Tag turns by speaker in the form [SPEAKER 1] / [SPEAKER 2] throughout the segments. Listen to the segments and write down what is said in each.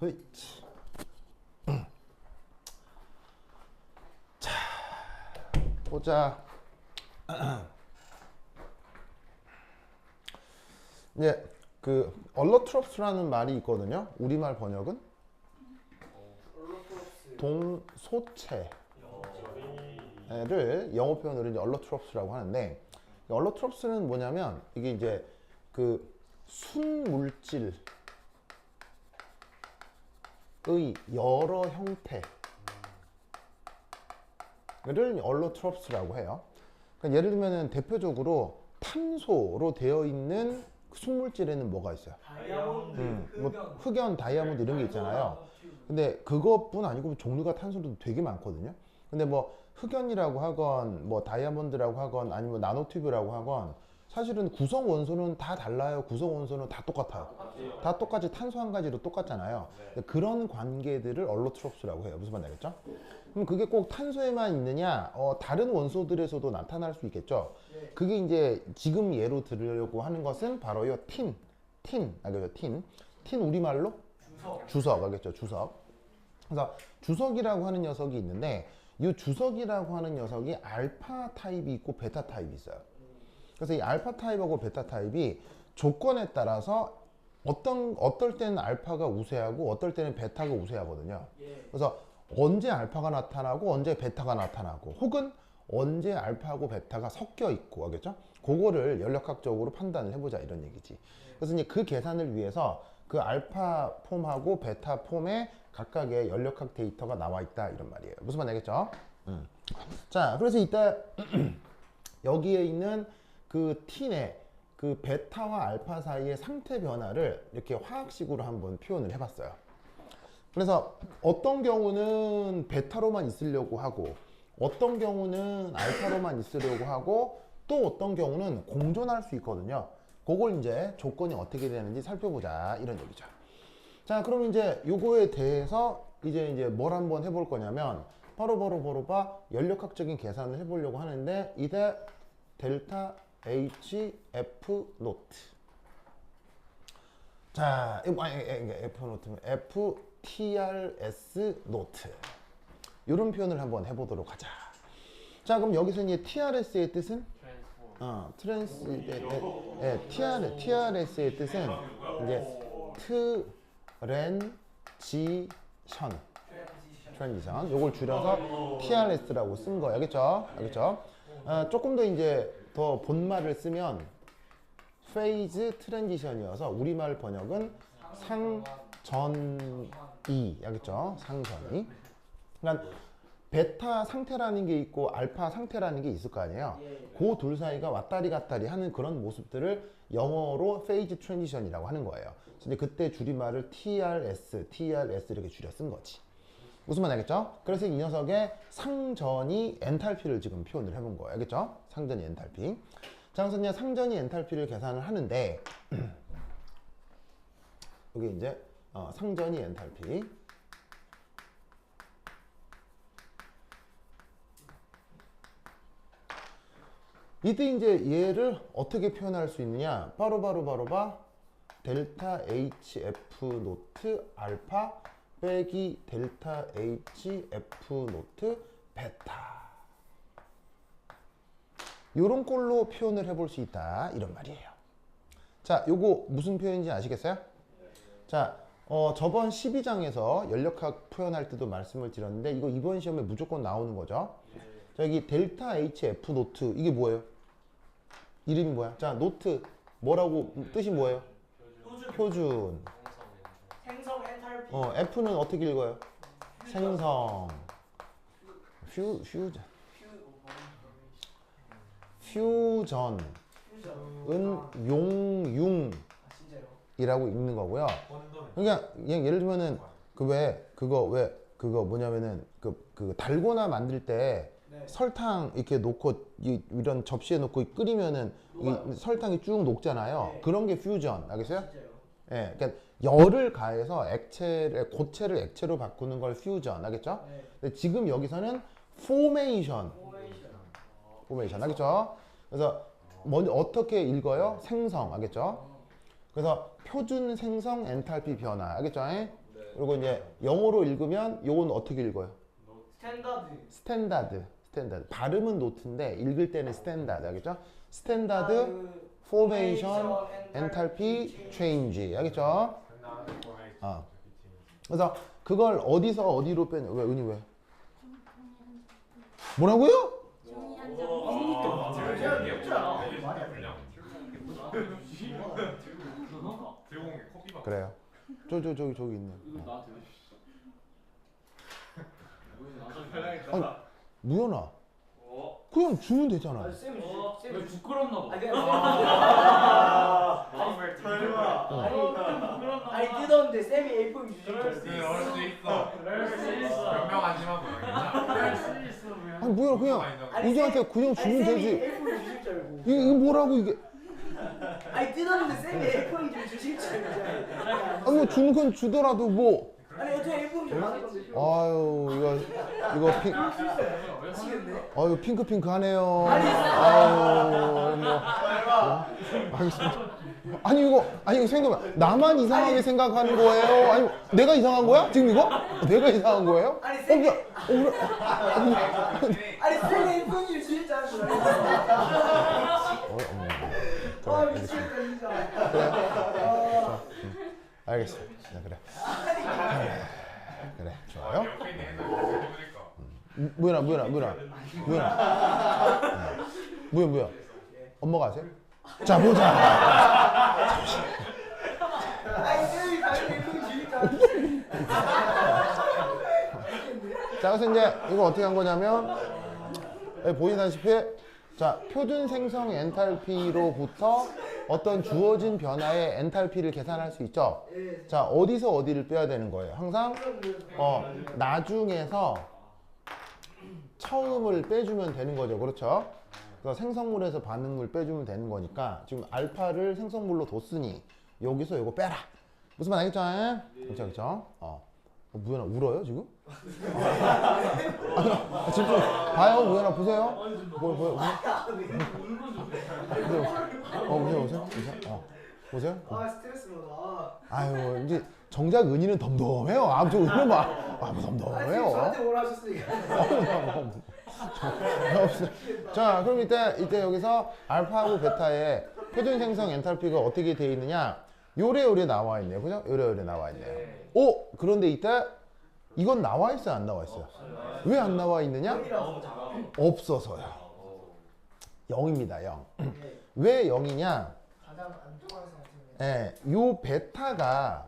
[SPEAKER 1] 허이. 자, 보자. 이제 그 얼러트롭스라는 말이 있거든요. 우리말 번역은 동소체를 영어 표현으로 이제 얼러트롭스라고 하는데, 얼러트롭스는 뭐냐면 이게 이제 그 순물질의 여러 형태를 얼러트롭스라고 해요. 그러니까 예를 들면은 대표적으로 탄소로 되어 있는 순물질에는 뭐가 있어요?
[SPEAKER 2] 다이아몬드,
[SPEAKER 1] 뭐 흑연, 다이아몬드 이런 게 있잖아요. 근데 그것뿐 아니고 종류가 탄소도 되게 많거든요. 근데 뭐 흑연이라고 하건 뭐 다이아몬드라고 하건 아니면 나노튜브라고 하건 사실은 구성 원소는 다 달라요. 구성 원소는 다 똑같아요. 다 똑같이 탄소 한 가지로 똑같잖아요. 그런 관계들을 얼로트롭스라고 해요. 무슨 말인지 알겠죠? 그럼 그게 꼭 탄소에만 있느냐? 다른 원소들에서도 나타날 수 있겠죠. 그게 이제 지금 예로 들으려고 하는 것은 바로요 틴, 알겠죠? 틴 우리말로 주석, 알겠죠? 주석. 그래서 주석이라고 하는 녀석이 있는데, 이 주석이라고 하는 녀석이 알파 타입이 있고 베타 타입이 있어요. 그래서 이 알파 타입하고 베타 타입이 조건에 따라서 어떨 때는 알파가 우세하고 어떨 때는 베타가 우세하거든요. 그래서 언제 알파가 나타나고 언제 베타가 나타나고 혹은 언제 알파하고 베타가 섞여 있고, 알겠죠? 그거를 연력학적으로 판단을 해보자 이런 얘기지. 그래서 이제 그 계산을 위해서 그 알파 폼하고 베타 폼의 각각의 연력학 데이터가 나와 있다 이런 말이에요. 무슨 말 알겠죠? 자, 그래서 이따 여기에 있는 그 틴의 그 베타와 알파 사이의 상태 변화를 이렇게 화학식으로 한번 표현을 해봤어요. 그래서 어떤 경우는 베타로만 있으려고 하고 어떤 경우는 알파로만 있으려고 하고 또 어떤 경우는 공존할 수 있거든요. 그걸 이제 조건이 어떻게 되는지 살펴보자 이런 얘기죠. 자, 그럼 이제 요거에 대해서 이제 뭘 한번 해볼 거냐면 바로 연력학적인 계산을 해보려고 하는데, 이때 델타 HF 노트. 자, F 노트는 FTRS 노트. 이런 표현을 한번 해보도록 하자. 자, 그럼 여기서 이제 TRS의 뜻은? TRS의 뜻은 이제 트랜지션. 요걸 줄여서 TRS라고 쓴 거예요. 알겠죠? 조금 더 이제 더 본말을 쓰면 페이즈 트랜지션이어서 우리말 번역은 상전이. 알겠죠? 상전이. 그러니까 베타 상태라는 게 있고 알파 상태라는 게 있을 거 아니에요. 그 둘 사이가 왔다리 갔다리 하는 그런 모습들을 영어로 페이즈 트랜지션이라고 하는 거예요. 근데 그때 줄임말을 TRS 이렇게 줄여 쓴 거지. 무슨 말 알겠죠? 그래서 이 녀석의 상전이 엔탈피를 지금 표현을 해본 거예요. 알겠죠? 상전이 엔탈피. 자, 그래서 이제 상전이 엔탈피를 계산을 하는데 여기 이제 상전이 엔탈피. 이때 이제 얘를 어떻게 표현할 수 있느냐? 바로 델타 HF 노트 알파 빼기 델타 HF 노트 베타. 요런 꼴로 표현을 해볼 수 있다 이런 말이에요. 자, 요거 무슨 표현인지 아시겠어요? 자, 저번 12장에서 연력학 표현할 때도 말씀을 드렸는데 이거 이번 시험에 무조건 나오는 거죠. 자, 여기 델타 HF 노트 이게 뭐예요? 이름이 뭐야? 자, 노트 뭐라고 뜻이 뭐예요? 표준.
[SPEAKER 2] 생성 엔탈피.
[SPEAKER 1] F는 어떻게 읽어요? 생성. 퓨전은 용융이라고 읽는 거고요. 그러니까 예를 들면은 그거 뭐냐면은 그 달고나 만들 때 설탕 이렇게 놓고 이런 접시에 놓고 끓이면은 이 설탕이 쭉 녹잖아요. 그런 게 퓨전. 알겠어요? 예, 그러니까 열을 가해서 고체를 액체로 바꾸는 걸 퓨전. 알겠죠? 근데 지금 여기서는 포메이션. 알겠죠? 그래서 먼저 어떻게 읽어요? 생성. 알겠죠? 그래서 표준 생성 엔탈피 변화. 알겠죠? 그리고 이제 영어로 읽으면 요건 어떻게 읽어요?
[SPEAKER 2] 스탠다드.
[SPEAKER 1] 스탠다드. 발음은 노트인데 읽을 때는 스탠다드. 알겠죠? 스탠다드 포메이션 엔탈피 체인지. 알겠죠? 그래서 그걸 어디서 어디로 빼냐? 왜 은희 왜? 뭐라고요? 그래요. 저기 있네. 아니, 무연아. 그냥 주면 되잖아.
[SPEAKER 3] 왜 부끄럽나 봐.
[SPEAKER 2] 아니 뜯었는데 쌤이 A4 주실 줄
[SPEAKER 4] 그럴 수 있어. 변명하지만 모르겠나?
[SPEAKER 1] 아니 무연아 그냥 우지한테 그냥 주면 되지.
[SPEAKER 2] A4 주실 줄 알고.
[SPEAKER 1] 이게 뭐라고 이게?
[SPEAKER 2] 아니 뜯었는데 쌤이 A4 주실 줄 알고.
[SPEAKER 1] 아니 뭐 주는 건 주더라도 뭐.
[SPEAKER 2] 아니 어떻게 A4 주실 건데?
[SPEAKER 1] 아유 이거
[SPEAKER 2] 미치겠네.
[SPEAKER 1] 아유 핑크핑크하네요. 아유 뭐 알겠습니다. 아니 이거 생각해. 나만 이상하게 생각하는 거예요? 아니 내가 이상한 거야? 지금 이거? 내가 이상한 거예요?
[SPEAKER 2] 아니 쌤이
[SPEAKER 1] 그래.
[SPEAKER 2] 아니 쌤이 A4 주실 줄 알고. 아 미치겠다 진짜.
[SPEAKER 1] 알겠습니다. 그래. 그래 좋아요. 무연아. 무연. 엄마가 아세요? 자 보자.
[SPEAKER 2] 아니 쌤이 당연히 A4 주실 줄 알고.
[SPEAKER 1] 자 그래서 이제 이거 어떻게 한 거냐면 여기 보이다시피 자 표준 생성 엔탈피로부터 어떤 주어진 변화의 엔탈피를 계산할 수 있죠. 자 어디서 어디를 빼야 되는 거예요. 항상 나중에서 처음을 빼주면 되는 거죠. 그렇죠? 그래서 생성물에서 반응물 빼주면 되는 거니까 지금 알파를 생성물로 뒀으니 여기서 이거 빼라. 무슨 말 알겠죠? 그렇죠? 무연아 울어요 지금? 집중 봐요. 무연아 보세요. 보세요. 보세요.
[SPEAKER 2] 아 스트레스 받아.
[SPEAKER 1] 아유 이제 정작 은희는 덤덤해요. 저 은희는 뭐 덤덤해요.
[SPEAKER 2] 저한테 뭐라 하셨으니까.
[SPEAKER 1] 자 그럼 이때 여기서 알파하고 베타의 표준 생성 엔탈피가 어떻게 돼 있느냐? 요래 나와 있네요. 그죠? 요래 나와 있네요. 그런데 이때 이건 나와 있어요, 안 나와 있어요? 왜 안 나와 있느냐? 없어서요. 0입니다. 0. 왜 0이냐?
[SPEAKER 2] 가장 안 통하는 상태입니다.
[SPEAKER 1] 예, 요 베타가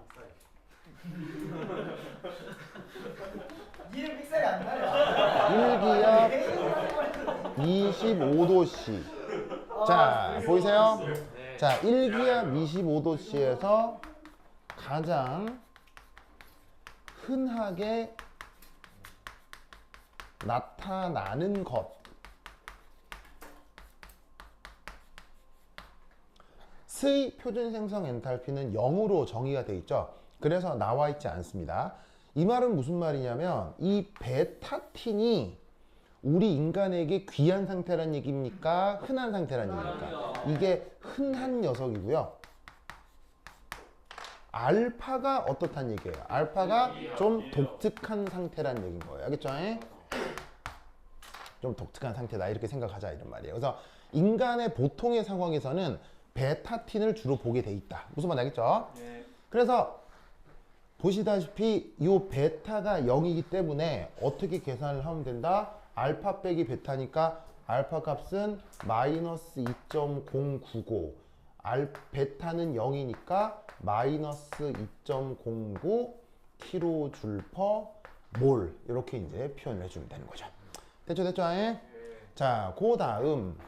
[SPEAKER 2] 니는 픽셀이 안 나요.
[SPEAKER 1] 1기압 25도씨. 자, 보이세요? 자, 1기압 25도씨에서 가장 흔하게 나타나는 것. 의 표준 생성 엔탈피는 0으로 정의가 되어 있죠. 그래서 나와 있지 않습니다. 이 말은 무슨 말이냐면 이 베타틴이 우리 인간에게 귀한 상태란 얘기입니까? 흔한 상태란 얘기입니까? 이게 흔한 녀석이고요. 알파가 어떻단 얘기예요? 알파가 좀 독특한 상태란 얘기인 거예요. 알겠죠? 좀 독특한 상태다 이렇게 생각하자 이런 말이에요. 그래서 인간의 보통의 상황에서는 베타틴을 주로 보게 돼 있다. 무슨 말 알겠죠? 그래서 보시다시피 이 베타가 0이기 때문에 어떻게 계산을 하면 된다? 알파 빼기 베타니까 알파 값은 마이너스 2.095 베타는 0이니까 마이너스 2.09 kJ/몰 이렇게 이제 표현을 해주면 되는 거죠. 됐죠? 자, 그 다음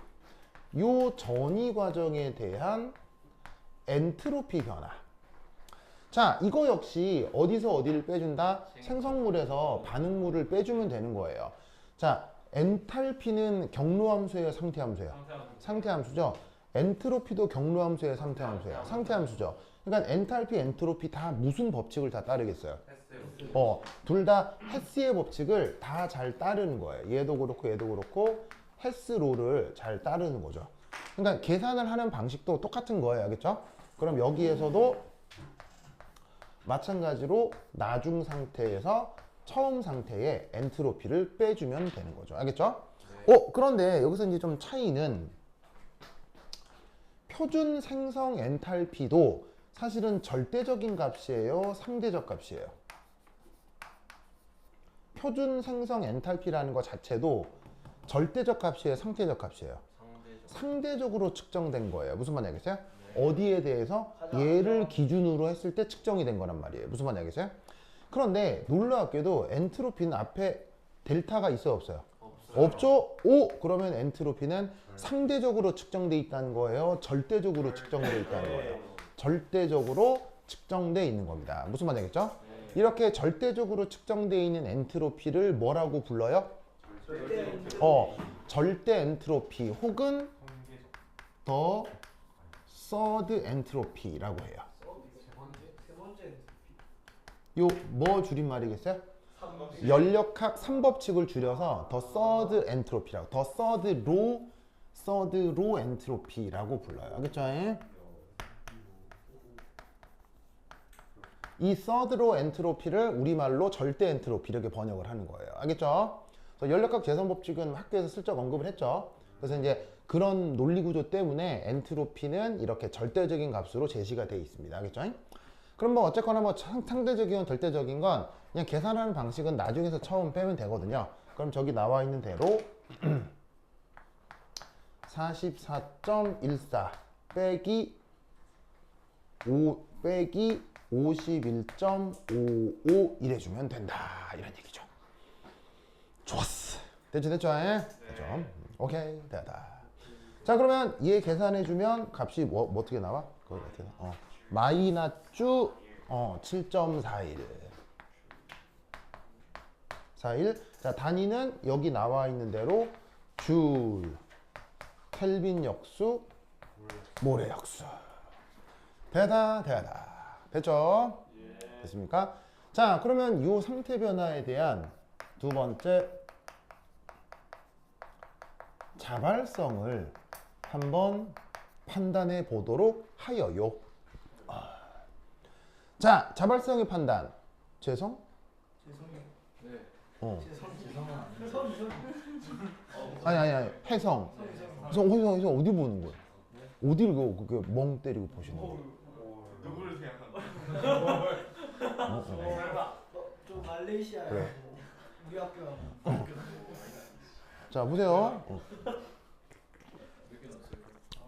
[SPEAKER 1] 요 전이 과정에 대한 엔트로피 변화. 자, 이거 역시 어디서 어디를 빼준다? 생성물에서 반응물을 빼주면 되는 거예요. 자, 엔탈피는 경로함수예요, 상태함수예요? 상태함수죠. 엔트로피도 경로함수예요, 상태함수예요? 상태함수죠. 그러니까 엔탈피, 엔트로피 다 무슨 법칙을 다 따르겠어요? 둘 다 헤스의 법칙을 다 잘 따르는 거예요. 얘도 그렇고 헤스로를 잘 따르는 거죠. 그러니까 계산을 하는 방식도 똑같은 거예요. 알겠죠? 그럼 여기에서도 마찬가지로 나중 상태에서 처음 상태의 엔트로피를 빼주면 되는 거죠. 알겠죠? 그런데 여기서 이제 좀 차이는 표준 생성 엔탈피도 사실은 절대적인 값이에요, 상대적 값이에요. 표준 생성 엔탈피라는 것 자체도 절대적 값이에요, 상대적 값이에요. 상대적으로 측정된 거예요. 무슨 말인지 알겠어요? 어디에 대해서 얘를 기준으로 했을 때 측정이 된 거란 말이에요. 무슨 말인지 알겠어요? 그런데 놀랍게도 엔트로피는 앞에 델타가 있어요, 없어요? 없죠? 그러면 엔트로피는 상대적으로 측정돼 있다는 거예요, 절대적으로 측정돼 있다는 거예요? 절대적으로 측정돼 있는 겁니다. 무슨 말인지 알겠죠? 이렇게 절대적으로 측정돼 있는 엔트로피를 뭐라고 불러요? 절대 엔트로피 혹은 더 서드 엔트로피라고 해요. 요 뭐 줄임말이겠어요? 연력학 3법칙을 줄여서 더 서드 엔트로피라고, 더 서드 로 엔트로피라고 불러요. 알겠죠? 이 서드 로 엔트로피를 우리말로 절대 엔트로피 이렇게 번역을 하는 거예요. 알겠죠? 그래서 연력학 재선법칙은 학교에서 슬쩍 언급을 했죠. 그래서 이제 그런 논리 구조 때문에 엔트로피는 이렇게 절대적인 값으로 제시가 되어 있습니다. 알겠죠? 그럼 뭐 어쨌거나 뭐 상대적이건 절대적인 건 그냥 계산하는 방식은 나중에서 처음 빼면 되거든요. 그럼 저기 나와 있는 대로 44.14 빼기 51.55 이래주면 된다, 이런 얘기죠. 좋았어. 됐죠? 됐죠? 오케이, 됐다. 자, 그러면 얘 계산해주면 값이 뭐 어떻게 나와? 그거 어떻게 나와? 마이너스 7.41. 자, 단위는 여기 나와 있는 대로 줄, 켈빈 역수, 모레 역수. 되다. 됐죠? 됐습니까? 자, 그러면 이 상태 변화에 대한 두 번째 자발성을 한번 판단해 보도록 하여요. 자, 자발성의 판단. 죄성? 아니. 해성. 해성 어디 보는 거야? 어디를 그렇게 멍 때리고 보시는 거야?
[SPEAKER 4] 누구를 생각하는
[SPEAKER 2] 저 말레이시아에
[SPEAKER 1] 그래.
[SPEAKER 2] 우리 학교
[SPEAKER 1] 자, 보세요.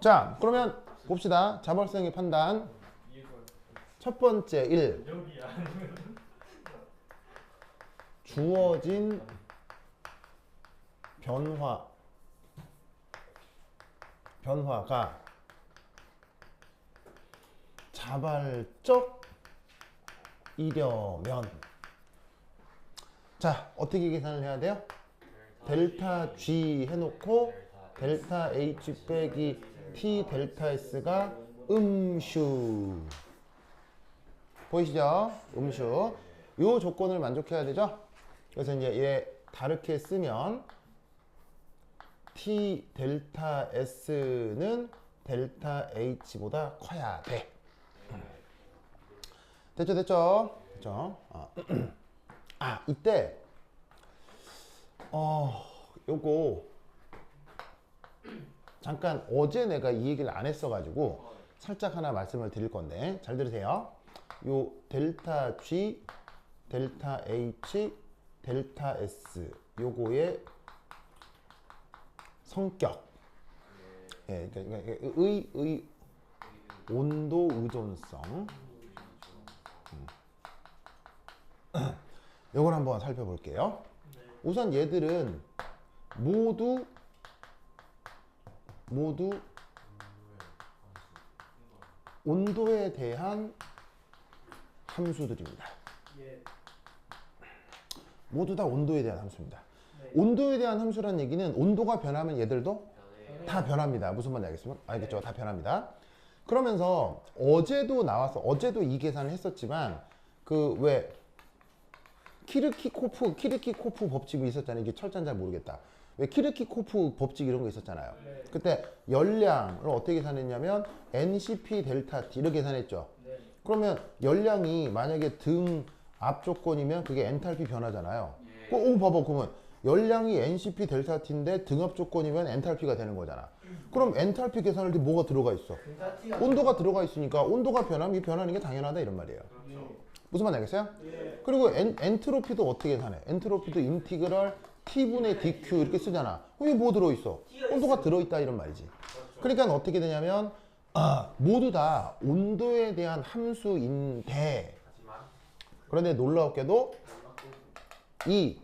[SPEAKER 1] 자, 그러면 봅시다. 자발성의 판단. 첫 번째 1. 주어진 변화가 자발적이려면, 자, 어떻게 계산을 해야 돼요? 델타 G 해놓고 델타 H 빼기 T 델타 S가 음수. 보이시죠? 음수. 요 조건을 만족해야 되죠? 그래서 이제 얘 다르게 쓰면 T 델타 S는 델타 H보다 커야 돼. 됐죠? 이때 요거 잠깐 어제 내가 이 얘기를 안 했어가지고 살짝 하나 말씀을 드릴 건데 잘 들으세요. 요 델타 G, 델타 H, 델타 S 요거의 성격, 그러니까 온도 의존성, 요걸 한번 살펴볼게요. 우선 얘들은 모두 온도에 대한 함수들입니다. 모두 다 온도에 대한 함수입니다. 온도에 대한 함수라는 얘기는 온도가 변하면 얘들도 다 변합니다. 무슨 말인지 알겠죠? 다 변합니다. 그러면서 어제도 이 계산을 했었지만 그 왜 키르키코프 법칙이 있었잖아요. 이게 철자는 잘 모르겠다. 왜 키르키코프 법칙 이런 거 있었잖아요. 그때 열량을 어떻게 계산했냐면 NCP 델타 T 이렇게 계산했죠. 그러면 열량이 만약에 등 앞 조건이면 그게 엔탈피 변화잖아요. 오 봐봐 그러면 열량이 NCP 델타 T인데 등 앞 조건이면 엔탈피가 되는 거잖아. 그럼 엔탈피 계산할 때 뭐가 들어가 있어?
[SPEAKER 2] 델타 T가
[SPEAKER 1] 온도가 들어가 있으니까 온도가 변하면 이 변하는 게 당연하다 이런 말이에요. 무슨 말인지 알겠어요? 그리고 엔트로피도 어떻게 계산해? 엔트로피도 인티그럴 T분의 DQ 이렇게 쓰잖아. 그럼 이게 뭐 들어있어? 온도가 들어있다 이런 말이지. 그러니까 어떻게 되냐면 모두 다 온도에 대한 함수인데 그런데 놀라웠게도 이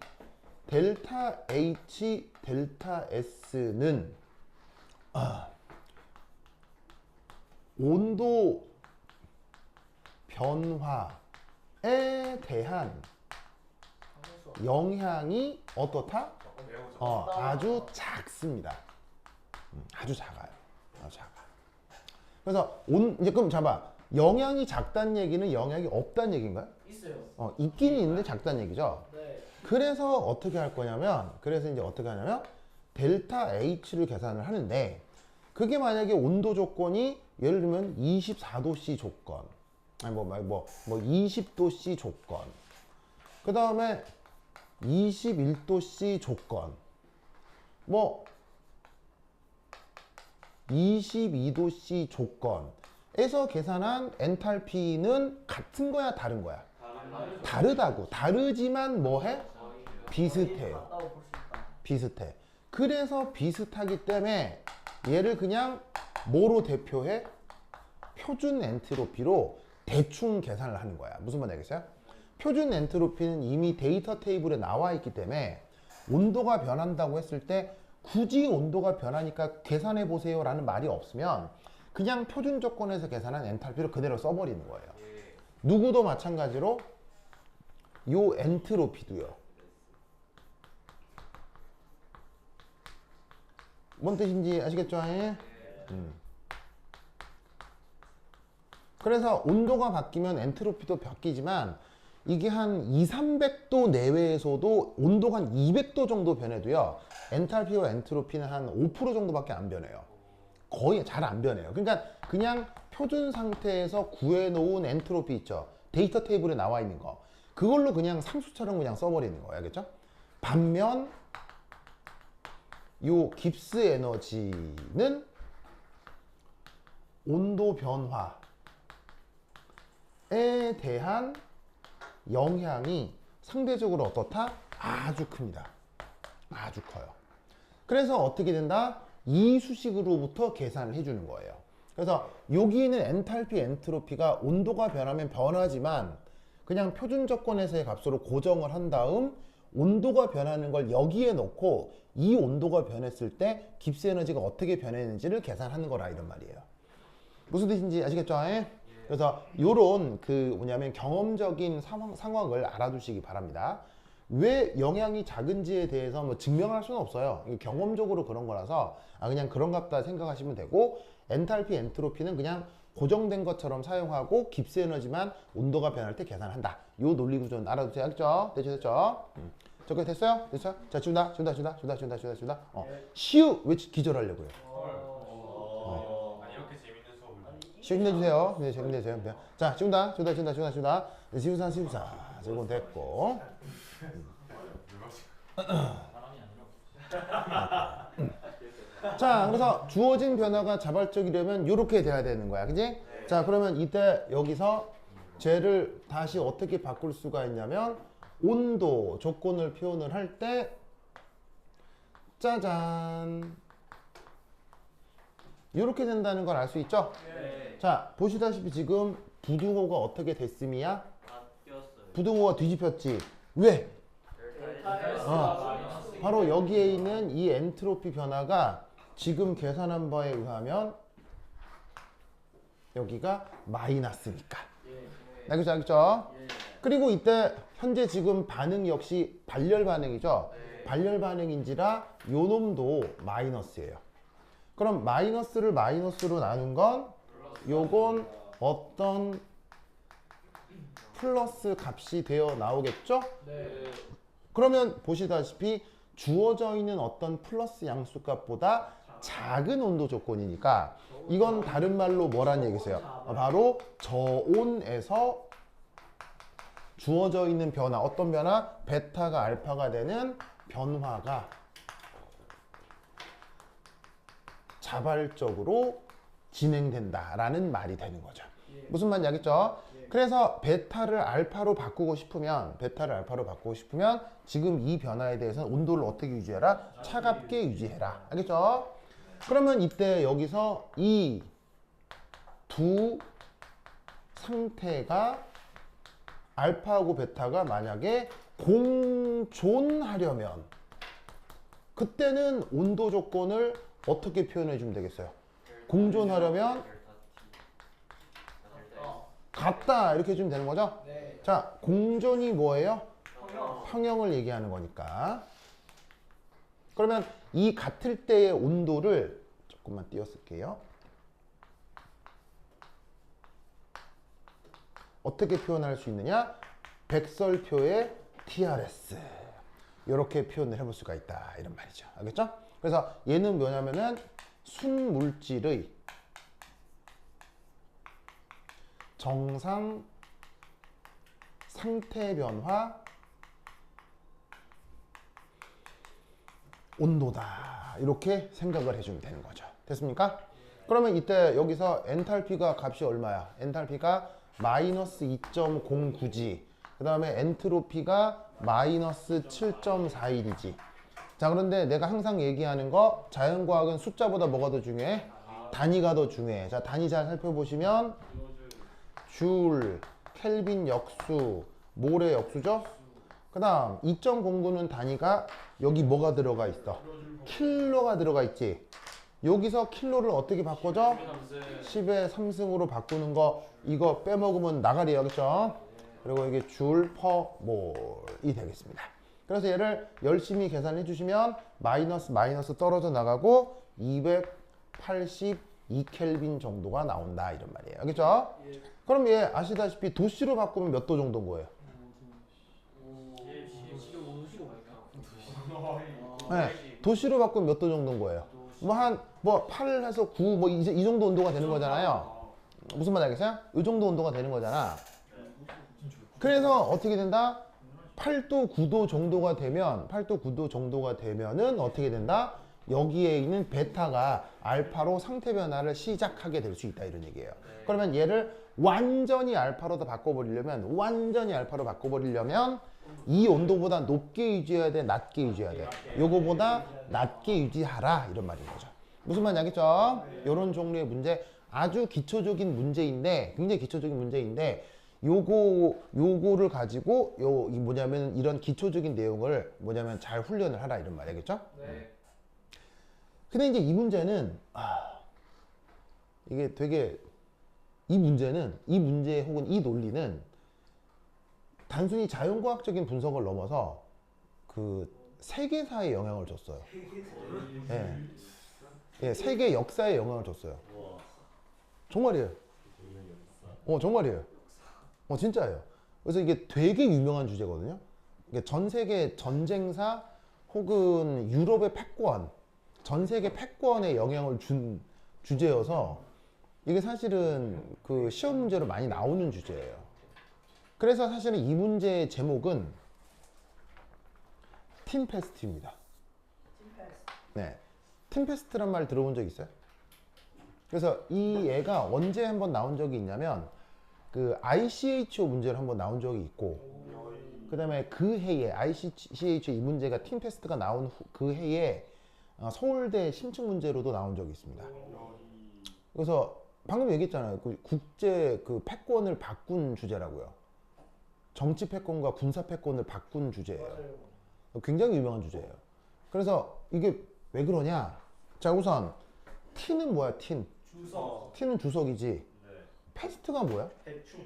[SPEAKER 1] 델타 H, 델타 S는 온도 변화에 대한 영향이 어떻다? 아주 작습니다. 아주 작아요. 아주 작아. 그래서 이제 그럼 잡아. 영향이 작다는 얘기는 영향이 없다는 얘기인가요?
[SPEAKER 2] 있어요.
[SPEAKER 1] 있긴 있는데 작다는 얘기죠.
[SPEAKER 2] 네.
[SPEAKER 1] 그래서 어떻게 할 거냐면, 델타 H를 계산을 하는데, 그게 만약에 온도 조건이 예를 들면 24도C 조건, 아니 20도C 조건, 그 다음에 21도C 조건, 22도C 조건에서 계산한 엔탈피는 같은 거야, 다른 거야? 다르다고. 다르지만 뭐해? 비슷해요.
[SPEAKER 2] 맞다고 볼 수 있다.
[SPEAKER 1] 비슷해. 그래서 비슷하기 때문에 얘를 그냥 뭐로 대표해? 표준 엔트로피로 대충 계산을 하는 거야. 무슨 말인지 알겠어요? 표준 엔트로피는 이미 데이터 테이블에 나와 있기 때문에 온도가 변한다고 했을 때 굳이 온도가 변하니까 계산해 보세요 라는 말이 없으면 그냥 표준 조건에서 계산한 엔탈피를 그대로 써버리는 거예요. 누구도 마찬가지로 요 엔트로피도요. 뭔 뜻인지 아시겠죠? 그래서 온도가 바뀌면 엔트로피도 바뀌지만 이게 한 200~300도 내외에서도 온도가 한 200도 정도 변해도요. 엔탈피와 엔트로피는 한 5% 정도밖에 안 변해요. 거의 잘 안 변해요. 그러니까 그냥 표준 상태에서 구해놓은 엔트로피 있죠. 데이터 테이블에 나와 있는 거. 그걸로 그냥 상수처럼 그냥 써버리는 거예요. 알겠죠? 반면 요 깁스 에너지는 온도 변화에 대한 영향이 상대적으로 어떻다? 아주 큽니다. 아주 커요. 그래서 어떻게 된다? 이 수식으로부터 계산을 해주는 거예요. 그래서 여기는 엔탈피, 엔트로피가 온도가 변하면 변하지만 그냥 표준 조건에서의 값으로 고정을 한 다음 온도가 변하는 걸 여기에 놓고 이 온도가 변했을 때 깁스 에너지가 어떻게 변했는지를 계산하는 거라 이런 말이에요. 무슨 뜻인지 아시겠죠? 그래서 요런 뭐냐면 경험적인 상황을 알아두시기 바랍니다. 왜 영향이 작은지에 대해서 뭐 증명할 수는 없어요. 이게 경험적으로 그런 거라서 그냥 그런갑다 생각하시면 되고 엔탈피, 엔트로피는 그냥 고정된 것처럼 사용하고 깁스 에너지만 온도가 변할 때 계산한다. 요 논리 구조는 알아두세요. 알겠죠? 됐죠? 저거 됐어요? 됐어요? 자, 준다. 시우 왜 기절하려고요?
[SPEAKER 4] 이렇게 재밌는 수업을.
[SPEAKER 1] 시우 힘내주세요. 네, 힘내세요. 자, 준다. 시우산. 저건 됐고.
[SPEAKER 3] 사람이 아니라
[SPEAKER 1] 자, 그래서 주어진 변화가 자발적이려면 이렇게 돼야 되는 거야. 그지? 자, 그러면 이때 여기서 쟤를 다시 어떻게 바꿀 수가 있냐면 온도 조건을 표현을 할 때 짜잔 이렇게 된다는 걸 알 수 있죠?
[SPEAKER 3] 네.
[SPEAKER 1] 자, 보시다시피 지금 부등호가 어떻게 됐음이야?
[SPEAKER 3] 바뀌었어요.
[SPEAKER 1] 부등호가 뒤집혔지. 왜?
[SPEAKER 3] 마이너스.
[SPEAKER 1] 바로 여기에 있는 이 엔트로피 변화가 지금 계산한 바에 의하면 여기가 마이너스니까. 알겠죠? 그리고 이때 현재 지금 반응 역시 발열 반응이죠. 발열 반응인지라 요 놈도 마이너스예요. 그럼 마이너스를 마이너스로 나눈 건 요건 어떤 플러스 값이 되어 나오겠죠?
[SPEAKER 3] 네.
[SPEAKER 1] 그러면 보시다시피 주어져 있는 어떤 플러스 양수값보다 작은 온도 조건이니까 이건 다른 말로 뭐란 얘기세요? 바로 저온에서 주어져 있는 변화, 어떤 변화? 베타가 알파가 되는 변화가 자발적으로 진행된다라는 말이 되는 거죠. 무슨 말인지 알겠죠? 그래서 베타를 알파로 바꾸고 싶으면 지금 이 변화에 대해서는 온도를 어떻게 유지해라? 차갑게 유지해라. 알겠죠? 그러면 이때 여기서 이 두 상태가 알파하고 베타가 만약에 공존하려면 그때는 온도 조건을 어떻게 표현해 주면 되겠어요? 공존하려면 같다 이렇게 해주면 되는 거죠?
[SPEAKER 2] 네.
[SPEAKER 1] 자, 공존이 뭐예요?
[SPEAKER 2] 평형.
[SPEAKER 1] 평형을 얘기하는 거니까. 그러면 이 같을 때의 온도를 조금만 띄워쓸게요. 어떻게 표현할 수 있느냐? 백설표의 TRS 이렇게 표현을 해볼 수가 있다 이런 말이죠. 알겠죠? 그래서 얘는 뭐냐면은 순물질의 정상 상태 변화 온도다 이렇게 생각을 해주면 되는 거죠. 됐습니까? 그러면 이때 여기서 엔탈피가 값이 얼마야? 엔탈피가 마이너스 2.09지 그 다음에 엔트로피가 마이너스 7.41이지. 자, 그런데 내가 항상 얘기하는 거 자연과학은 숫자보다 뭐가 더 중요해? 단위가 더 중요해. 자, 단위 잘 살펴보시면 줄, 켈빈 역수, 몰의 역수죠? 그 다음 2.09는 단위가 여기 뭐가 들어가 있어? 킬로가 들어가 있지. 여기서 킬로를 어떻게 바꿔줘? 10의 3승으로 바꾸는 거 이거 빼먹으면 나가리예요. 그렇죠? 그리고 이게 줄 퍼 몰이 되겠습니다. 그래서 얘를 열심히 계산해 주시면 마이너스 떨어져 나가고 282켈빈 정도가 나온다 이런 말이에요. 알겠죠? 그럼 얘 아시다시피 도씨로 바꾸면 몇 도 정도인 거예요? 네, 도씨로 바꾸면 몇 도 정도인 거예요? 뭐 8 해서 9 뭐 이 정도 온도가 되는 거잖아요. 무슨 말 알겠어요? 이 정도 온도가 되는 거잖아. 그래서 어떻게 된다? 8도 9도 정도가 되면은 어떻게 된다? 여기에 있는 베타가 알파로 상태 변화를 시작하게 될 수 있다 이런 얘기예요. 그러면 얘를 완전히 알파로 바꿔버리려면 이 온도보다 높게 유지해야 돼, 낮게 유지해야 돼? 요거보다 낮게 유지하라 이런 말인 거죠. 무슨 말인지 알겠죠? 이런 종류의 문제, 아주 기초적인 문제인데, 굉장히 기초적인 문제인데 요거를 가지고 뭐냐면 이런 기초적인 내용을 뭐냐면 잘 훈련을 하라 이런 말이겠죠?
[SPEAKER 2] 네.
[SPEAKER 1] 근데 이제 이 문제는 이게 되게 이 문제 혹은 이 논리는 단순히 자연과학적인 분석을 넘어서 그 세계사에 영향을 줬어요. 예. 예, 세계 역사에 영향을 줬어요. 정말이에요. 정말이에요. 진짜예요. 그래서 이게 되게 유명한 주제거든요. 이게 전 세계 전쟁사 혹은 유럽의 패권, 전 세계 패권에 영향을 준 주제여서 이게 사실은 그 시험 문제로 많이 나오는 주제예요. 그래서 사실은 이 문제의 제목은 팀페스트입니다. 네, 팀페스트란 말 들어본 적 있어요? 그래서 이 애가 언제 한번 나온 적이 있냐면 그 ICHO 문제로 한번 나온 적이 있고, 그 다음에 그 해에 ICHO 이 문제가 팀페스트가 나온 그 해에 서울대 심층 문제로도 나온 적이 있습니다. 그래서 방금 얘기했잖아요. 그 국제 그 패권을 바꾼 주제라고요. 정치 패권과 군사 패권을 바꾼 주제예요. 굉장히 유명한 주제예요. 그래서 이게 왜 그러냐? 자, 우선 T는 뭐야? T는 주석이지. 패스트가 뭐야?
[SPEAKER 4] 대충.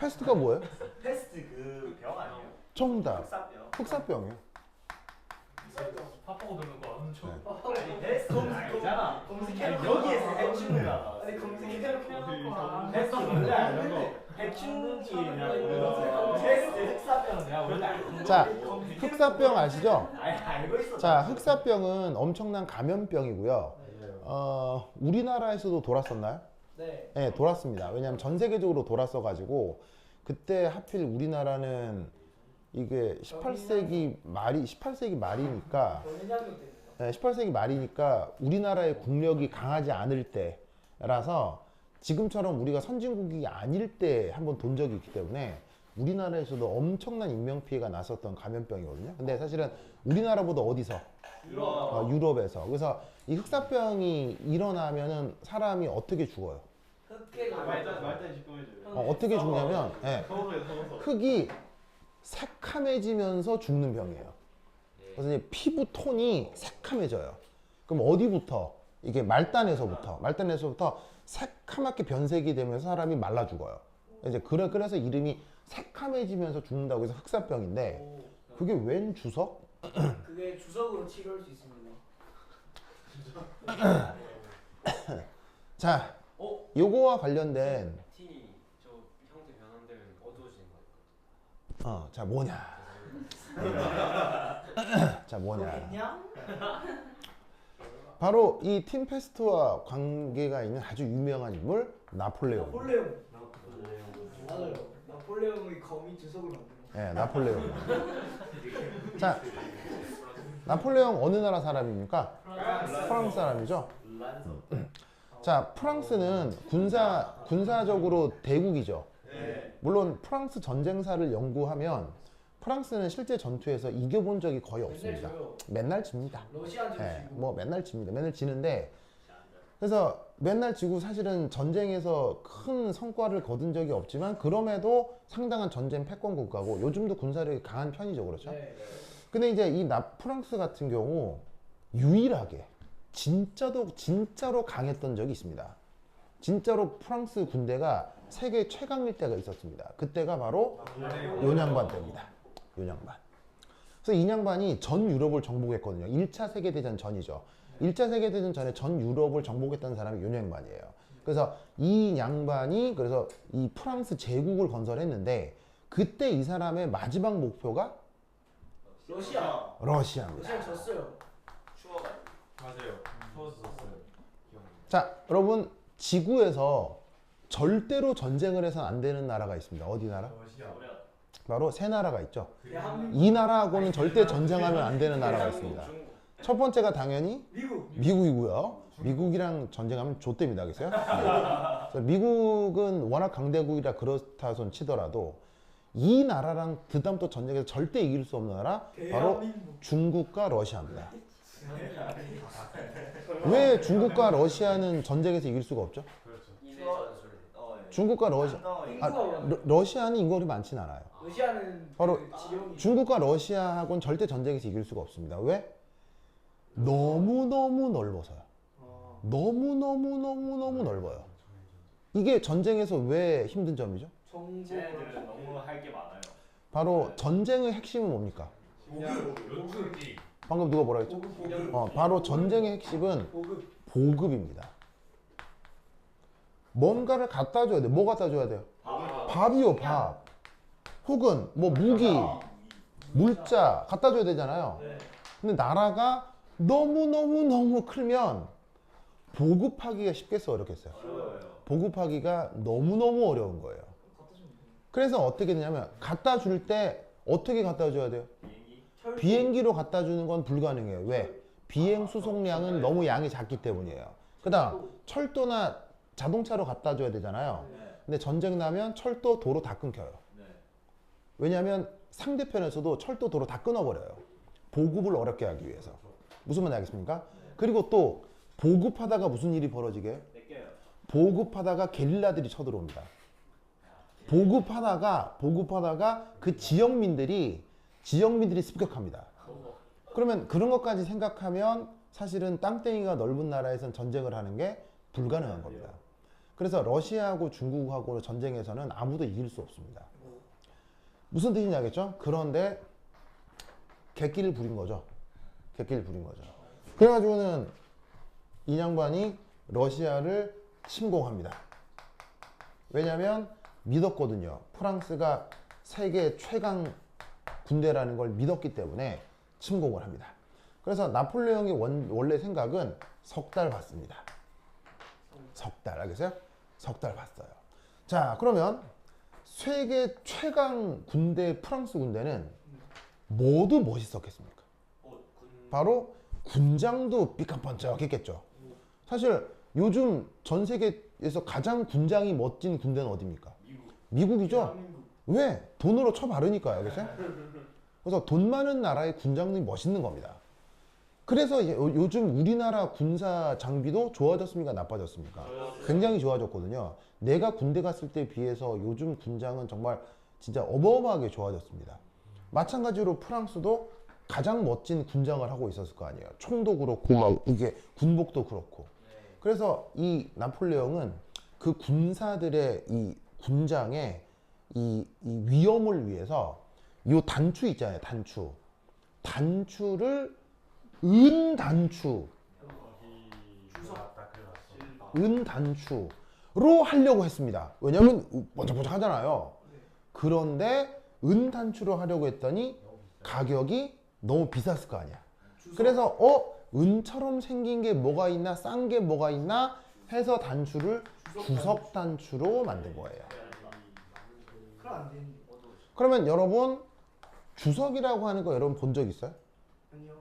[SPEAKER 1] 패스트가 뭐예요?
[SPEAKER 5] 패스트 그 병 아니에요?
[SPEAKER 1] 정답.
[SPEAKER 5] 흑사병.
[SPEAKER 1] 흑사병이요.
[SPEAKER 3] 팝하고 들는 거 엄청.
[SPEAKER 5] 아니 패스트는 아니잖아.
[SPEAKER 2] 검색해놓고
[SPEAKER 5] 여기에서 대충을 나가.
[SPEAKER 2] 아니 검색해놓고
[SPEAKER 5] 패스트 원래 아는데 해충기냐고. 테스트 흑사병 내가 원래 알고.
[SPEAKER 1] 자, 흑사병 아시죠?
[SPEAKER 5] 알고 있어.
[SPEAKER 1] 자, 흑사병은 엄청난 감염병이고요. 우리나라에서도 돌았었나요?
[SPEAKER 2] 네.
[SPEAKER 1] 네, 돌았습니다. 왜냐하면 전 세계적으로 돌았어가지고 그때 하필 우리나라는 이게 18세기 말이니까
[SPEAKER 2] 변현장교 때문에.
[SPEAKER 1] 네, 18세기 말이니까 우리나라의 국력이 강하지 않을 때라서 지금처럼 우리가 선진국이 아닐 때 한번 돈 적이 있기 때문에 우리나라에서도 엄청난 인명피해가 났었던 감염병이거든요. 근데 사실은 우리나라보다 어디서? 유럽에서. 그래서 이 흑사병이 일어나면은 사람이 어떻게 죽어요?
[SPEAKER 2] 흑해가
[SPEAKER 4] 말단 시끄러워져요.
[SPEAKER 1] 어떻게 죽냐면 예,
[SPEAKER 4] 서서히.
[SPEAKER 1] 흙이 새카매지면서 죽는 병이에요. 그래서 이제 피부 톤이 새카매져요. 그럼 어디부터? 이게 말단에서부터 새카맣게 변색이 되면서 사람이 말라 죽어요. 이제 그래서 이름이 새카매지면서 죽는다고 해서 흑사병인데 그게 웬 주석?
[SPEAKER 2] 그게 주석으로 치료할 수 있습니다.
[SPEAKER 1] 자, 요거와 관련된
[SPEAKER 3] 팀이 저 형태 변환되면 어두워지는 거예요.
[SPEAKER 1] 자 뭐냐? 자 뭐냐?
[SPEAKER 2] 그냥
[SPEAKER 1] 바로 이 팀페스트와 관계가 있는 아주 유명한 인물 나폴레옹.
[SPEAKER 2] 나폴레옹. 맞아요. 나폴레옹의 검이 주석을 만들어.
[SPEAKER 1] 예, 나폴레옹. 자, 나폴레옹 어느 나라 사람입니까? 프랑스 사람이죠. 자, 프랑스는 군사적으로 대국이죠. 물론 프랑스 전쟁사를 연구하면 프랑스는 실제 전투에서 이겨본 적이 거의 없습니다. 맨날 집니다.
[SPEAKER 2] 러시아한테
[SPEAKER 1] 예,
[SPEAKER 2] 지고.
[SPEAKER 1] 뭐 맨날 집니다. 맨날 지는데 그래서 맨날 지고 사실은 전쟁에서 큰 성과를 거둔 적이 없지만 그럼에도 상당한 전쟁 패권 국가고 요즘도 군사력이 강한 편이죠. 그렇죠?
[SPEAKER 2] 네.
[SPEAKER 1] 근데 이제 이 프랑스 같은 경우 유일하게 진짜로 강했던 적이 있습니다. 진짜로 프랑스 군대가 세계 최강일 때가 있었습니다. 그때가 바로 요냥반 때입니다. 요냥반. 그래서 이 양반이 전 유럽을 정복했거든요. 1차 세계대전 전이죠. 1차 세계대전 전에 전 유럽을 정복했던 사람이 요냥반이에요. 그래서 이 양반이 그래서 이 프랑스 제국을 건설했는데 그때 이 사람의 마지막 목표가
[SPEAKER 2] 러시아.
[SPEAKER 1] 러시아입니다.
[SPEAKER 2] 러시아 졌어요.
[SPEAKER 4] 맞아요. 서웠었어요.
[SPEAKER 1] 자, 여러분 지구에서 절대로 전쟁을 해서는 안 되는 나라가 있습니다. 어디 나라? 바로 세 나라가 있죠.
[SPEAKER 2] 대한민국.
[SPEAKER 1] 이 나라하고는 절대 전쟁하면 안 되는 나라가 있습니다. 첫 번째가 당연히
[SPEAKER 2] 미국.
[SPEAKER 1] 미국이고요. 미국이랑 전쟁하면 좆됩니다. 알겠어요? 네. 미국은 워낙 강대국이라 그렇다 손 치더라도 이 나라랑 그다음 또 전쟁에서 절대 이길 수 없는 나라 바로
[SPEAKER 2] 대한민국.
[SPEAKER 1] 중국과 러시아입니다. 왜 중국과 러시아는 전쟁에서 이길 수가 없죠?
[SPEAKER 3] 이내 전술.
[SPEAKER 1] 중국과 러시아 러시아는 인구가 많진 않아요.
[SPEAKER 2] 러시아는
[SPEAKER 1] 바로
[SPEAKER 2] 그 지형이
[SPEAKER 1] 중국과 러시아하고는 절대 전쟁에서 이길 수가 없습니다. 왜? 너무너무 넓어서요. 너무너무 넓어요. 이게 전쟁에서 왜 힘든 점이죠?
[SPEAKER 2] 정보.
[SPEAKER 5] 쟤네들은 너무 할 게 많아요.
[SPEAKER 1] 바로 전쟁의 핵심은 뭡니까?
[SPEAKER 4] 연출기.
[SPEAKER 1] 방금 누가 뭐라 했죠?
[SPEAKER 2] 보급.
[SPEAKER 1] 바로 전쟁의 핵심은
[SPEAKER 2] 보급.
[SPEAKER 1] 보급입니다. 뭔가를 갖다 줘야 돼. 뭐 갖다 줘야 돼요? 밥이요, 밥. 혹은 뭐 무기, 물자 갖다 줘야 되잖아요.
[SPEAKER 2] 네.
[SPEAKER 1] 근데 나라가 너무 크면 보급하기가 쉽겠어, 어렵겠어요? 보급하기가 너무 어려운 거예요. 그래서 어떻게 되냐면 갖다 줄 때 어떻게 갖다 줘야 돼요? 비행기로 갖다 주는 건 불가능해요. 왜? 비행 수송량은 너무 양이 작기 때문이에요. 그다음 철도나 자동차로 갖다 줘야 되잖아요. 근데 전쟁 나면 철도, 도로 다 끊겨요. 왜냐하면 상대편에서도 철도, 도로 다 끊어버려요. 보급을 어렵게 하기 위해서. 무슨 말인지 알겠습니까? 그리고 또 보급하다가 무슨 일이 벌어지게 해요? 보급하다가 게릴라들이 쳐들어옵니다. 보급하다가 그 지역민들이 습격합니다. 그러면 그런 것까지 생각하면 사실은 땅덩이가 넓은 나라에선 전쟁을 하는 게 불가능한 겁니다. 그래서 러시아하고 중국하고 전쟁에서는 아무도 이길 수 없습니다. 무슨 뜻인지 알겠죠? 그런데 객기를 부린 거죠. 그래가지고는 이 양반이 러시아를 침공합니다. 왜냐하면 믿었거든요. 프랑스가 세계 최강 군대라는 걸 믿었기 때문에 침공을 합니다. 그래서 나폴레옹의 원래 생각은 석 달 봤습니다. 석 달, 알겠어요? 석 달 봤어요. 자, 그러면 세계 최강 군대 프랑스 군대는 모두 멋있었겠습니까? 바로 군장도 삐까뻔쩍했겠죠. 사실 요즘 전 세계에서 가장 군장이 멋진 군대는 어디입니까? 미국이죠. 왜? 돈으로 쳐바르니까요. 알겠어요? 그래서 돈 많은 나라의 군장들이 멋있는 겁니다. 그래서 요즘 우리나라 군사 장비도 좋아졌습니까? 나빠졌습니까? 굉장히 좋아졌거든요. 내가 군대 갔을 때에 비해서 요즘 군장은 정말 진짜 어마어마하게 좋아졌습니다. 마찬가지로 프랑스도 가장 멋진 군장을 하고 있었을 거 아니에요. 총도 그렇고 막 이게 군복도 그렇고. 그래서 이 나폴레옹은 그 군사들의 이 군장의 이 위험을 위해서 요 단추 있잖아요. 단추를 은단추로 하려고 했습니다. 왜냐면 번쩍번쩍 하잖아요. 그런데 은단추로 하려고 했더니 가격이 너무 비쌌을 거 아니야. 그래서 은처럼 생긴 게 뭐가 있나, 싼 게 뭐가 있나 해서 단추를 주석 단추로 만든 거예요. 그러면 여러분 주석이라고 하는 거 여러분 본 적 있어요?
[SPEAKER 2] 아니요.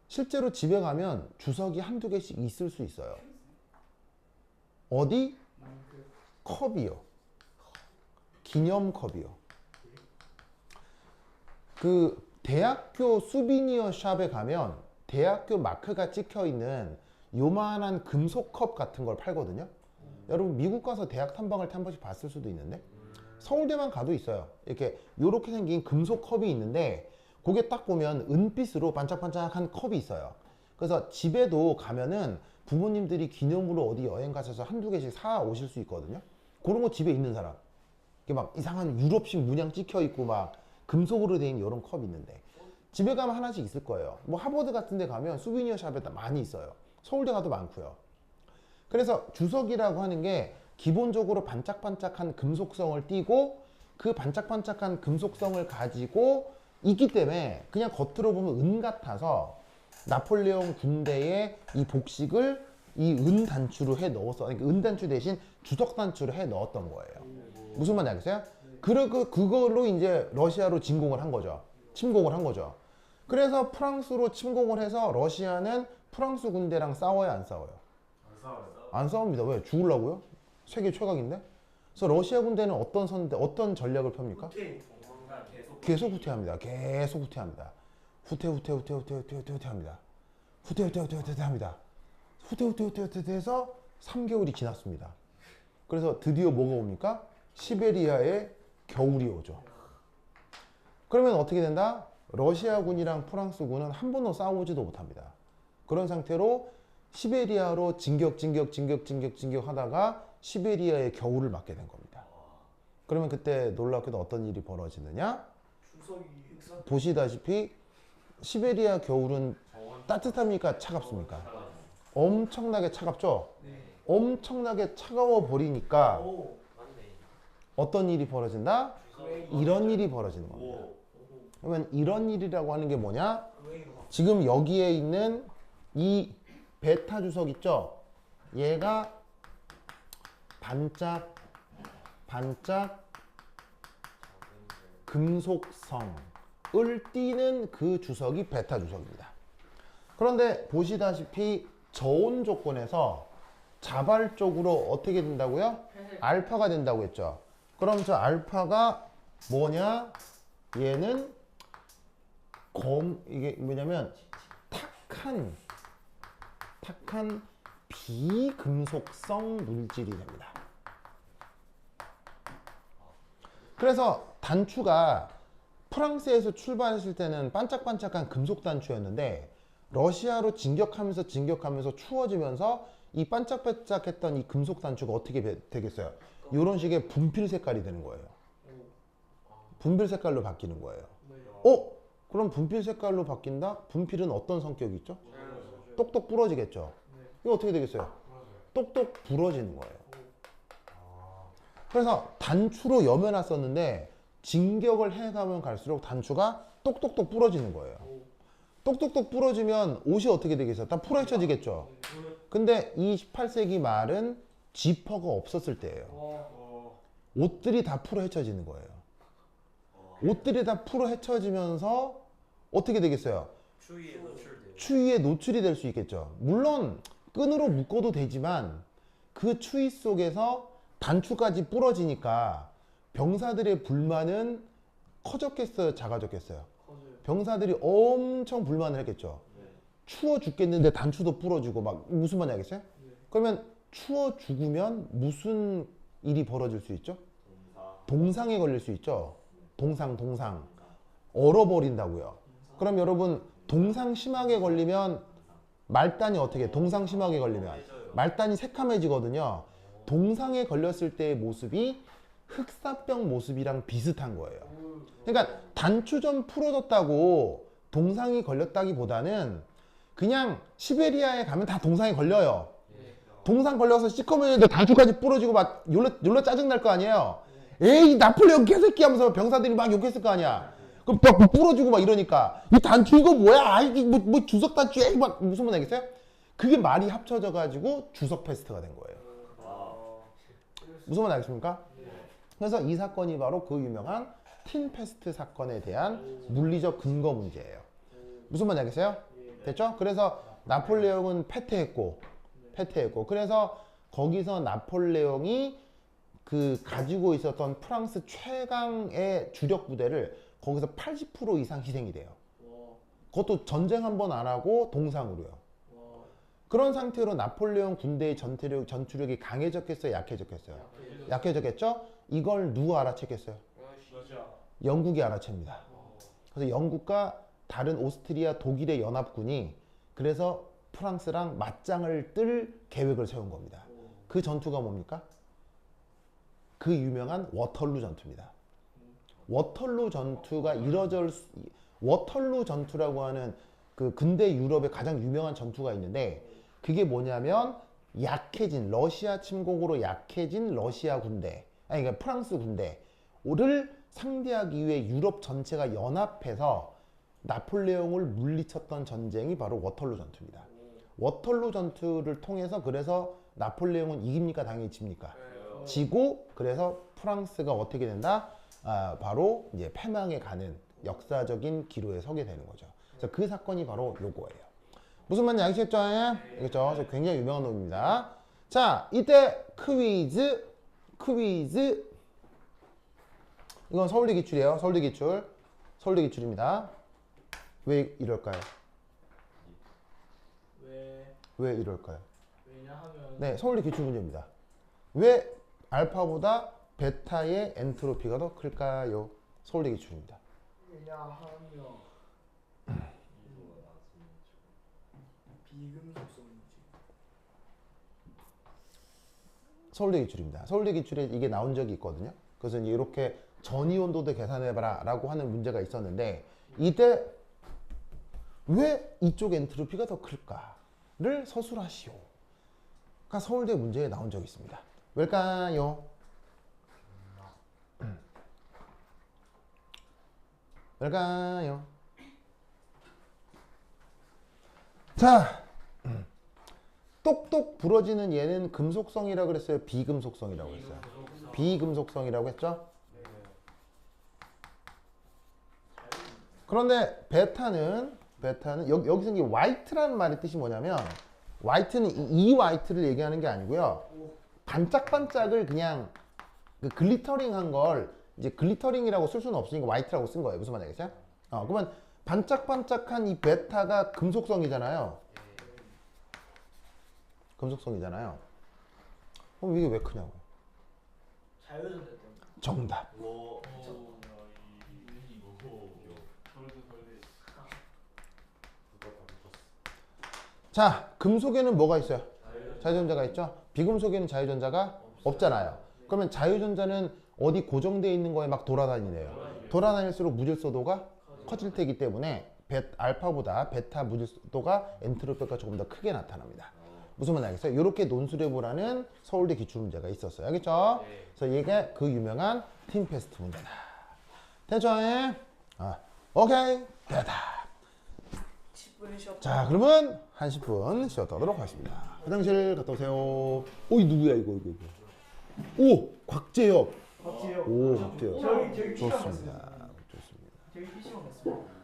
[SPEAKER 1] 실제로 집에 가면 주석이 한두 개씩 있을 수 있어요. 어디? 컵이요. 기념컵이요. 그 대학교 수비니어 샵에 가면 대학교 마크가 찍혀 있는 요만한 금속 컵 같은 걸 팔거든요. 여러분 미국 가서 대학 탐방을 한 번씩 봤을 수도 있는데 서울대만 가도 있어요. 이렇게 요렇게 생긴 금속 컵이 있는데 그게 딱 보면 은빛으로 반짝반짝한 컵이 있어요. 그래서 집에도 가면은 부모님들이 기념으로 어디 여행 가셔서 한두 개씩 사 오실 수 있거든요. 그런 거 집에 있는 사람. 이게 막 이상한 유럽식 문양 찍혀 있고 막 금속으로 된 이런 컵이 있는데 집에 가면 하나씩 있을 거예요. 뭐 하버드 같은 데 가면 수비니어 샵에 많이 있어요. 서울대 가도 많고요. 그래서 주석이라고 하는 게 기본적으로 반짝반짝한 금속성을 띠고 그 반짝반짝한 금속성을 가지고 있기 때문에 그냥 겉으로 보면 은 같아서 나폴레옹 군대의 이 복식을 이 은 단추로 해 넣었어. 그러니까 은 단추 대신 주석 단추로 해 넣었던 거예요. 무슨 말인지 알겠어요? 그걸로 이제 러시아로 침공을 한 거죠. 그래서 프랑스로 침공을 해서 러시아는 프랑스 군대랑 싸워요, 안 싸워요? 안 싸웁니다. 왜? 죽으려고요? 세계 최강인데? 그래서 러시아 군대는 어떤 전략을 펴니까? 계속 후퇴합니다. 후퇴합니다. 후퇴해서 3개월이 지났습니다. 그래서 드디어 뭐가 옵니까? 시베리아에 겨울이 오죠. 그러면 어떻게 된다? 러시아군이랑 프랑스군은 한 번도 싸우지도 못합니다. 그런 상태로 시베리아로 진격 하다가 시베리아의 겨울을 맞게 된 겁니다. 그러면 그때 놀랍게도 어떤 일이 벌어지느냐? 보시다시피 시베리아 겨울은 따뜻합니까? 차갑습니까? 엄청나게 차갑죠? 엄청나게 차가워 버리니까 어떤 일이 벌어진다? 이런 일이 벌어지는 겁니다. 그러면 이런 일이라고 하는 게 뭐냐? 지금 여기에 있는 이 베타 주석 있죠? 얘가 반짝 금속성을 띠는 그 주석이 베타 주석입니다. 그런데 보시다시피 저온 조건에서 자발적으로 어떻게 된다고요? 알파가 된다고 했죠. 그럼 저 알파가 뭐냐? 얘는 이게 뭐냐면 탁한 비금속성 물질이 됩니다. 그래서 단추가 프랑스에서 출발했을 때는 반짝반짝한 금속 단추였는데 러시아로 진격하면서 추워지면서 이 반짝반짝했던 이 금속 단추가 어떻게 되겠어요? 이런 식의 분필 색깔이 되는 거예요. 분필 색깔로 바뀌는 거예요. 그럼 분필 색깔로 바뀐다? 분필은 어떤 성격이 있죠? 똑똑 부러지겠죠. 이거 어떻게 되겠어요? 똑똑 부러지는 거예요. 그래서 단추로 여며놨었는데 진격을 해가면 갈수록 단추가 똑똑똑 부러지는 거예요. 똑똑똑 부러지면 옷이 어떻게 되겠어요? 다 풀어헤쳐지겠죠. 근데 이 18세기 말은 지퍼가 없었을 때예요. 옷들이 다 풀어헤쳐지는 거예요. 옷들이 다 풀어헤쳐지면서 어떻게 되겠어요?
[SPEAKER 3] 추위에 노출돼요.
[SPEAKER 1] 추위에 노출이 될 수 있겠죠. 물론 끈으로 묶어도 되지만 그 추위 속에서 단추까지 부러지니까 병사들의 불만은 커졌겠어요? 작아졌겠어요? 병사들이 엄청 불만을 했겠죠. 추워 죽겠는데 단추도 부러지고 막 무슨 말인지 알겠어요? 그러면 추워 죽으면 무슨 일이 벌어질 수 있죠? 동상에 걸릴 수 있죠. 동상 얼어버린다고요. 그럼 여러분 동상 심하게 걸리면 말단이 어떻게 동상 심하게 걸리면 말단이 새카매지거든요. 동상에 걸렸을 때의 모습이 흑사병 모습이랑 비슷한 거예요. 그러니까 단추 좀 풀어졌다고 동상이 걸렸다기보다는 그냥 시베리아에 가면 다 동상에 걸려요. 동상 걸려서 시커매는데 단추까지 부러지고 막 열로 짜증 날 거 아니에요. 에이 나폴레옹 개새끼 하면서 병사들이 막 욕했을 거 아니야. 그럼 막 부러지고 막 이러니까 이 단추 이거 뭐야? 아 이게 뭐 주석 단추 에이 막 무슨 말 알겠어요? 그게 말이 합쳐져 가지고 주석 패스트가 된 거예요. 무슨 말 알겠습니까? 그래서 이 사건이 바로 그 유명한 틴 패스트 사건에 대한 물리적 근거 문제예요. 무슨 말 알겠어요? 됐죠? 그래서 나폴레옹은 패퇴했고 그래서 거기서 나폴레옹이 그 가지고 있었던 프랑스 최강의 주력 부대를 거기서 80% 이상 희생이 돼요. 그것도 전쟁 한 번 안 하고 동상으로요. 그런 상태로 나폴레옹 군대의 전투력이 강해졌겠어요? 약해졌겠어요? 약해졌겠죠? 이걸 누가 알아챘겠어요? 영국이 알아챕니다. 그래서 영국과 다른 오스트리아, 독일의 연합군이 그래서 프랑스랑 맞짱을 뜰 계획을 세운 겁니다. 그 전투가 뭡니까? 그 유명한 워털루 전투입니다. 워털루 전투가 워털루 전투라고 하는 그 근대 유럽의 가장 유명한 전투가 있는데 그게 뭐냐면 약해진 러시아 침공으로 약해진 러시아 군대, 아니 그러니까 프랑스 군대를 상대하기 위해 유럽 전체가 연합해서 나폴레옹을 물리쳤던 전쟁이 바로 워털루 전투입니다. 워털루 전투를 통해서 그래서 나폴레옹은 이깁니까? 당연히 집니까? 지고 그래서 프랑스가 어떻게 된다? 바로 이제 패망에 가는 역사적인 기로에 서게 되는 거죠. 그래서 그 사건이 바로 요거예요. 무슨 말인지 아시겠죠? 알겠죠? 굉장히 유명한 놈입니다. 자, 이때 퀴즈. 이건 서울대 기출이에요. 서울대 기출입니다. 왜 이럴까요? 왜 이럴까요?
[SPEAKER 2] 왜냐하면
[SPEAKER 1] 네, 서울대 기출 문제입니다. 왜 알파보다 베타의 엔트로피가 더 클까요? 서울대 기출입니다.
[SPEAKER 2] 왜냐하면 비금속성이지.
[SPEAKER 1] 서울대 기출입니다. 서울대 기출에 이게 나온 적이 있거든요. 그래서 이제 이렇게 전이온도도 계산해봐라 라고 하는 문제가 있었는데 이때 왜 이쪽 엔트로피가 더 클까를 서술하시오. 가 서울대 문제에 나온 적이 있습니다. 왜일까요? 왜일까요? 자, 똑똑 부러지는 얘는 금속성이라고 그랬어요? 비금속성이라고 했어요? 비금속성이라고 했죠? 그런데 베타는 여기서 이제 화이트라는 말의 뜻이 뭐냐면 화이트는 이 화이트를 얘기하는 게 아니고요. 반짝반짝을 그냥 그 글리터링한 걸 이제 글리터링이라고 쓸 수는 없으니까 화이트라고 쓴 거예요. 무슨 말인지 알겠어요? 그러면 반짝반짝한 이 베타가 금속성이잖아요. 금속성이잖아요. 그럼 이게 왜 크냐고.
[SPEAKER 2] 자유전자 때문에.
[SPEAKER 1] 정답. 자, 금속에는 뭐가 있어요? 자유전자가 있죠? 비금속에는 자유전자가 없잖아요. 그러면 자유전자는 어디 고정되어 있는 거에 막 돌아다니네요. 돌아다닐수록 무질서도가 커질 테기 때문에 알파보다 베타 무질서도가 엔트로피가 조금 더 크게 나타납니다. 무슨 말 알겠어요? 이렇게 논술해보라는 서울대 기출문제가 있었어요. 알겠죠?
[SPEAKER 3] 네.
[SPEAKER 1] 그래서 이게 그 유명한 팀페스트 문제다. 됐죠? 오케이. 됐다.
[SPEAKER 2] 10분 쉬었다.
[SPEAKER 1] 자, 그러면 한 10분 쉬었다 하도록 하겠습니다. 화장실 갔다 오세요. 오, 이 누구야, 이거. 오, 곽재혁.
[SPEAKER 2] 박지요.
[SPEAKER 1] 오, 곽재혁.
[SPEAKER 2] 저기 PC방
[SPEAKER 1] 좋습니다.
[SPEAKER 2] 갔습니다.
[SPEAKER 1] 좋습니다.
[SPEAKER 2] 저기 PC방 갔습니다.